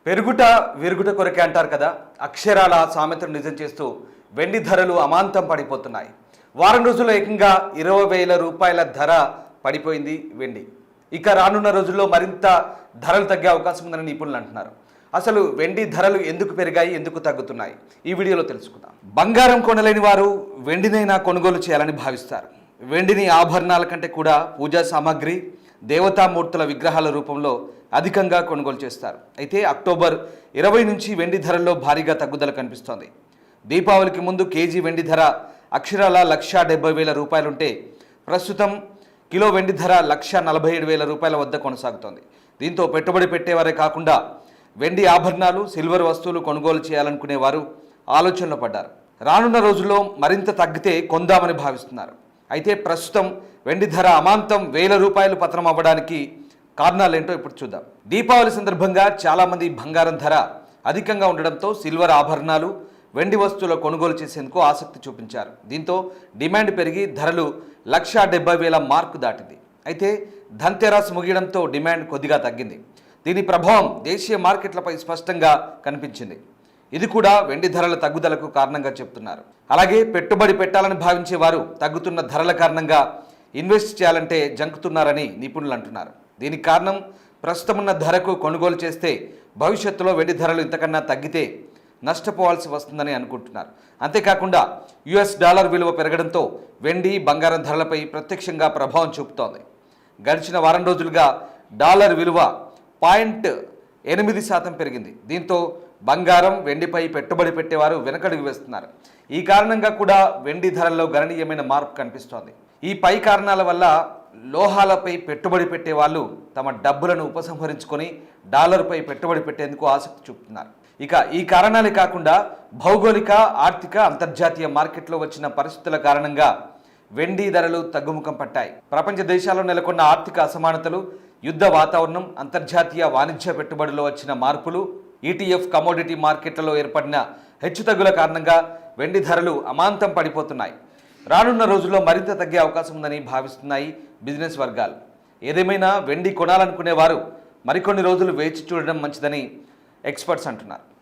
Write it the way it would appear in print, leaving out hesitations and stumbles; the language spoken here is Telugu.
పెరుగుట విరుగుట కొరకే అంటారు కదా. అక్షరాల సామెతను నిజం చేస్తూ వెండి ధరలు అమాంతం పడిపోతున్నాయి. వారం రోజుల్లో ఏకంగా 20,000 రూపాయల ధర పడిపోయింది వెండి. ఇక రానున్న రోజుల్లో మరింత ధరలు తగ్గే అవకాశం ఉందని నిపుణులు అంటున్నారు. అసలు వెండి ధరలు ఎందుకు పెరిగాయి, ఎందుకు తగ్గుతున్నాయి, ఈ వీడియోలో తెలుసుకుందాం. బంగారం కొనలేని వారు వెండినైనా కొనుగోలు చేయాలని భావిస్తారు. వెండిని ఆభరణాల కంటే కూడా పూజా సామాగ్రి, దేవతామూర్తుల విగ్రహాల రూపంలో అధికంగా కొనుగోలు చేస్తారు. అయితే అక్టోబర్ 20 నుంచి వెండి ధరల్లో భారీగా తగ్గుదల కనిపిస్తోంది. దీపావళికి ముందు కేజీ వెండి ధర అక్షరాల 1,70,000 రూపాయలుంటే ప్రస్తుతం కిలో వెండి ధర 1,47,000 రూపాయల వద్ద కొనసాగుతోంది. దీంతో పెట్టుబడి పెట్టేవారే కాకుండా వెండి ఆభరణాలు, సిల్వర్ వస్తువులు కొనుగోలు చేయాలనుకునేవారు ఆలోచనలో పడ్డారు. రానున్న రోజుల్లో మరింత తగ్గితే కొందామని భావిస్తున్నారు. అయితే ప్రస్తుతం వెండి ధర అమాంతం 1,000 రూపాయలు పతనం అవ్వడానికి కారణాలేంటో ఇప్పుడు చూద్దాం. దీపావళి సందర్భంగా చాలామంది బంగారం ధర అధికంగా ఉండడంతో సిల్వర్ ఆభరణాలు, వెండి వస్తువుల కొనుగోలు చేసేందుకు ఆసక్తి చూపించారు. దీంతో డిమాండ్ పెరిగి ధరలు 1,70,000 మార్కు దాటింది. అయితే ధన్తెరస్ ముగియడంతో డిమాండ్ కొద్దిగా తగ్గింది. దీని ప్రభావం దేశీయ మార్కెట్లపై స్పష్టంగా కనిపించింది. ఇది కూడా వెండి ధరల తగ్గుదలకు కారణంగా చెబుతున్నారు. అలాగే పెట్టుబడి పెట్టాలని భావించే వారు తగ్గుతున్న ధరల కారణంగా ఇన్వెస్ట్ చేయాలంటే జంకుతున్నారని నిపుణులు అంటున్నారు. దీనికి కారణం ప్రస్తుతం ఉన్న ధరకు కొనుగోలు చేస్తే భవిష్యత్తులో వెండి ధరలు ఇంతకన్నా తగ్గితే నష్టపోవాల్సి వస్తుందని అనుకుంటున్నారు. అంతేకాకుండా US డాలర్ విలువ పెరగడంతో వెండి, బంగారం ధరలపై ప్రత్యక్షంగా ప్రభావం చూపుతోంది. గడిచిన వారం రోజులుగా డాలర్ విలువ 0.8% పెరిగింది. దీంతో బంగారం, వెండిపై పెట్టుబడి పెట్టేవారు వెనకడుగు వేస్తున్నారు. ఈ కారణంగా కూడా వెండి ధరల్లో గణనీయమైన మార్పు కనిపిస్తోంది. ఈ పై కారణాల వల్ల లోహాలపై పెట్టుబడి పెట్టే వాళ్ళు తమ డబ్బులను ఉపసంహరించుకొని డాలర్పై పెట్టుబడి పెట్టేందుకు ఆసక్తి చూపుతున్నారు. ఇక ఈ కారణాలే కాకుండా భౌగోళిక, ఆర్థిక, అంతర్జాతీయ మార్కెట్లో వచ్చిన పరిస్థితుల కారణంగా వెండి ధరలు తగ్గుముఖం పట్టాయి. ప్రపంచ దేశాల్లో నెలకొన్న ఆర్థిక అసమానతలు, యుద్ధ వాతావరణం, అంతర్జాతీయ వాణిజ్య పెట్టుబడిలో వచ్చిన మార్పులు, ETF కమోడిటీ మార్కెట్లలో ఏర్పడిన హెచ్చుతగ్గుల కారణంగా వెండి ధరలు అమాంతం పడిపోతున్నాయి. రానున్న రోజుల్లో మరింత తగ్గే అవకాశం ఉందని భావిస్తున్నాయి బిజినెస్ వర్గాలు. ఏదేమైనా వెండి కొనాలనుకునే వారు మరికొన్ని రోజులు వేచి చూడడం మంచిదని ఎక్స్పర్ట్స్ అంటున్నారు.